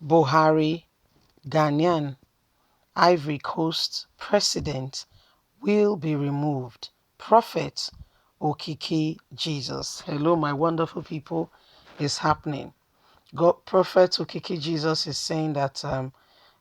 Buhari, Ghanaian Ivory Coast president will be removed. Prophet Okiki Jesus. Hello, my wonderful people. It's happening. God, Prophet Okiki Jesus is saying that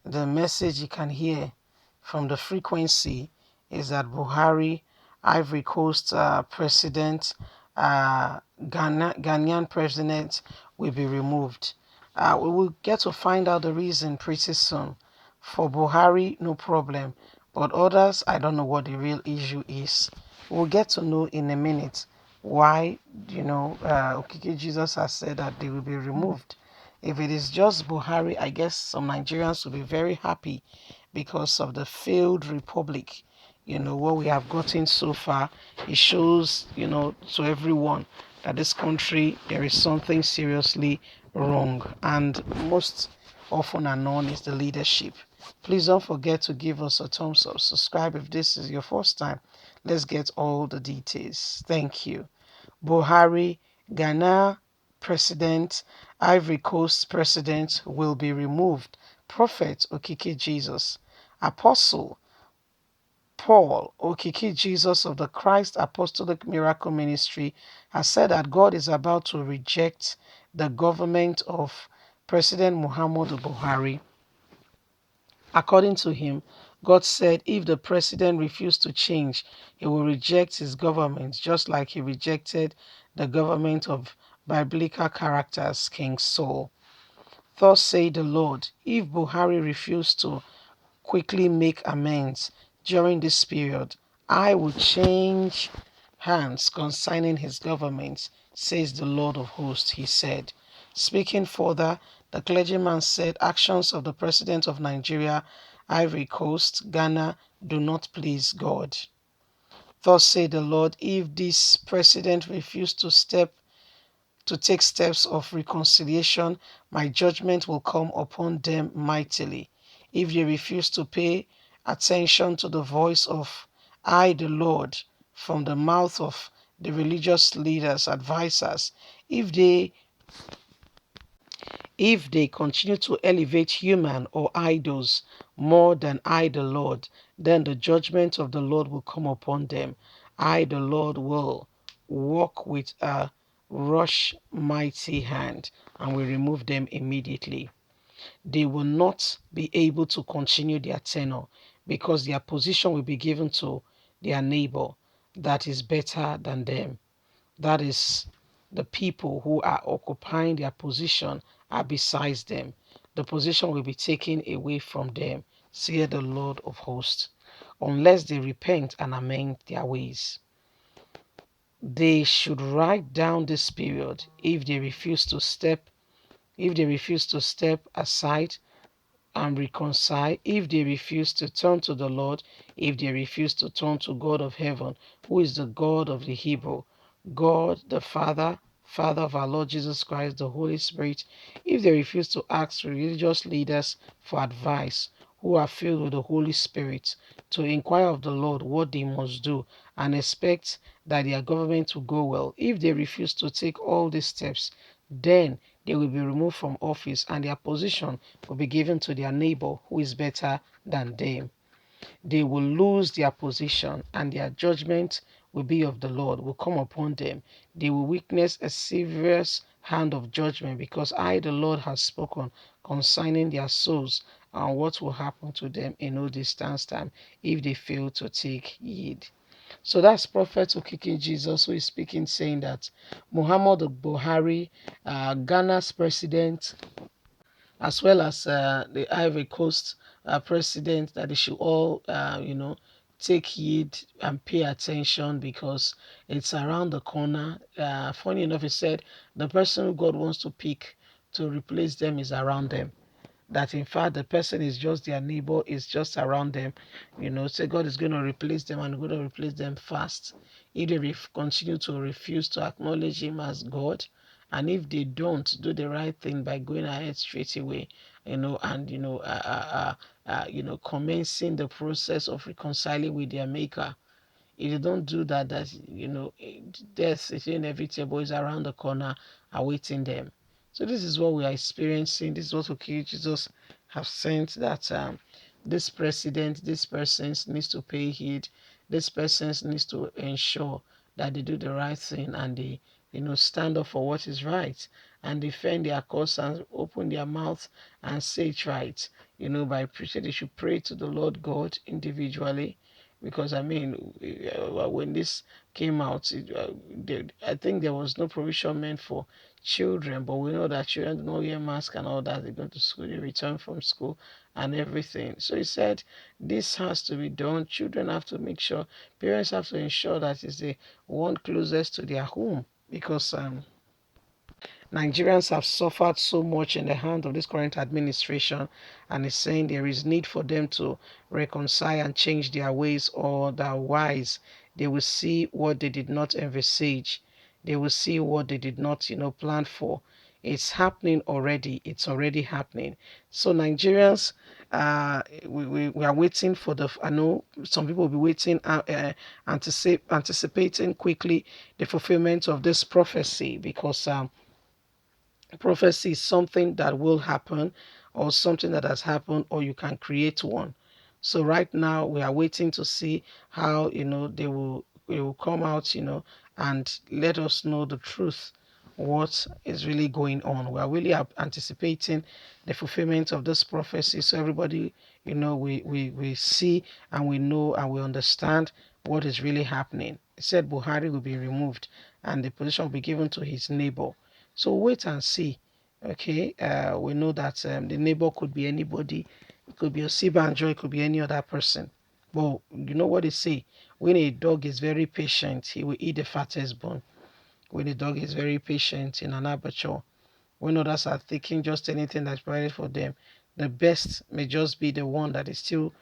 the message you can hear from the frequency is that Buhari, Ivory Coast president, Ghanaian president will be removed. We will get to find out the reason pretty soon. For Buhari, no problem. But others, I don't know what the real issue is. We'll get to know in a minute why, Okiki Jesus has said that they will be removed. If it is just Buhari, I guess some Nigerians will be very happy because of the failed republic. What we have gotten so far, it shows, to everyone that this country, there is something seriously wrong. And most often and known is the leadership. Please don't forget to give us a thumbs up. Subscribe if this is your first time. Let's get all the details. Thank you. Buhari, Ghana president, Ivory Coast president will be removed. Prophet Okiki Jesus. Apostle Paul Okiki Jesus of the Christ Apostolic Miracle Ministry has said that God is about to reject the government of President Muhammadu Buhari. According to him, God said if the president refused to change, he will reject his government, just like he rejected the government of biblical characters, King Saul. Thus said the Lord, if Buhari refused to quickly make amends during this period, I will change hands concerning his government, says the Lord of hosts, he said. Speaking further, the clergyman said actions of the president of Nigeria, Ivory Coast, Ghana do not please God. Thus said the Lord, if this president refused to take steps of reconciliation, my judgment will come upon them mightily. If they refuse to pay attention to the voice of I, the Lord, from the mouth of the religious leaders, advisers, if they continue to elevate human or idols more than I, the Lord, then the judgment of the Lord will come upon them. I, the Lord, will walk with a rush mighty hand and will remove them immediately. They will not be able to continue their tenure because their position will be given to their neighbor that is better than them. That is, the people who are occupying their position are besides them. The position will be taken away from them, saith the Lord of hosts, unless they repent and amend their ways. They should write down this period if they refuse to step aside and reconcile, if they refuse to turn to the Lord, if they refuse to turn to God of heaven, who is the God of the Hebrew, God the Father, Father of our Lord Jesus Christ, the Holy Spirit, if they refuse to ask religious leaders for advice, who are filled with the Holy Spirit, to inquire of the Lord what they must do and expect that their government will go well, if they refuse to take all these steps, then they will be removed from office and their position will be given to their neighbor who is better than them. They will lose their position and their judgment will be of the Lord, will come upon them. They will witness a serious hand of judgment because I, the Lord, has spoken concerning their souls and what will happen to them in no distance time if they fail to take heed. So that's Prophet Okiki Jesus who is speaking, saying that Muhammadu Buhari, Ghana's president, as well as the Ivory Coast president, that they should all, take heed and pay attention because it's around the corner. Funny enough, he said the person who God wants to pick to replace them is around them, that in fact the person is just their neighbor, is just around them. So God is going to replace them and going to replace them fast if they continue to refuse to acknowledge him as God, and if they don't do the right thing by going ahead straight away, and commencing the process of reconciling with their maker. If they don't do that, death is inevitable, is around the corner awaiting them. So this is what we are experiencing. This is what okay Jesus have sent, that this president, this person needs to pay heed. This person needs to ensure that they do the right thing, and they, stand up for what is right and defend their cause and open their mouth and say it right. By preaching, they should pray to the Lord God individually, because I mean, when this came out, I think there was no provision meant for children, but we know that children do not wear masks and all that. They go to school, they return from school and everything. So he said this has to be done. Children have to make sure, parents have to ensure that it's the one closest to their home, because Nigerians have suffered so much in the hand of this current administration, and is saying there is need for them to reconcile and change their ways, or otherwise they will see what they did not envisage. They will see what they did not, plan for. It's happening already. It's already happening. So Nigerians, we are waiting for the. I know some people will be waiting, anticipating quickly the fulfillment of this prophecy, because prophecy is something that will happen, or something that has happened, or you can create one. So right now we are waiting to see how they will come out, and let us know the truth, what is really going on. We are really anticipating the fulfillment of this prophecy, so everybody, we see and we know and we understand what is really happening. It said Buhari will be removed and the position will be given to his neighbor. So wait and see. Okay, we know that the neighbor could be anybody. It could be Osibanjo, it could be any other person. But you know what they say? When a dog is very patient, he will eat the fattest bone. When a dog is very patient in an abattoir, when others are taking just anything that's provided for them, the best may just be the one that is still,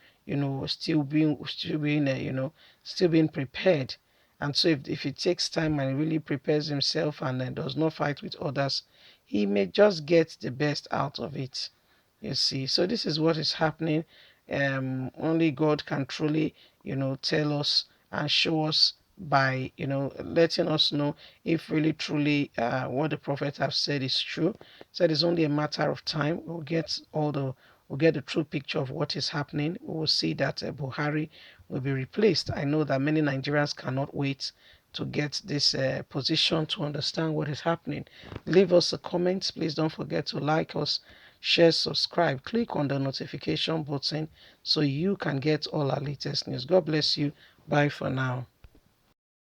still being prepared. And so if it takes time and he really prepares himself and then does not fight with others, he may just get the best out of it. You see, so this is what is happening. Only God can truly, tell us and show us by, letting us know if really truly what the prophet have said is true. Said it's only a matter of time. We'll get the true picture of what is happening. We will see that Buhari will be replaced. I know that many Nigerians cannot wait to get this position, to understand what is happening. Leave us a comment. Please don't forget to like us, share, subscribe. Click on the notification button so you can get all our latest news. God bless you. Bye for now.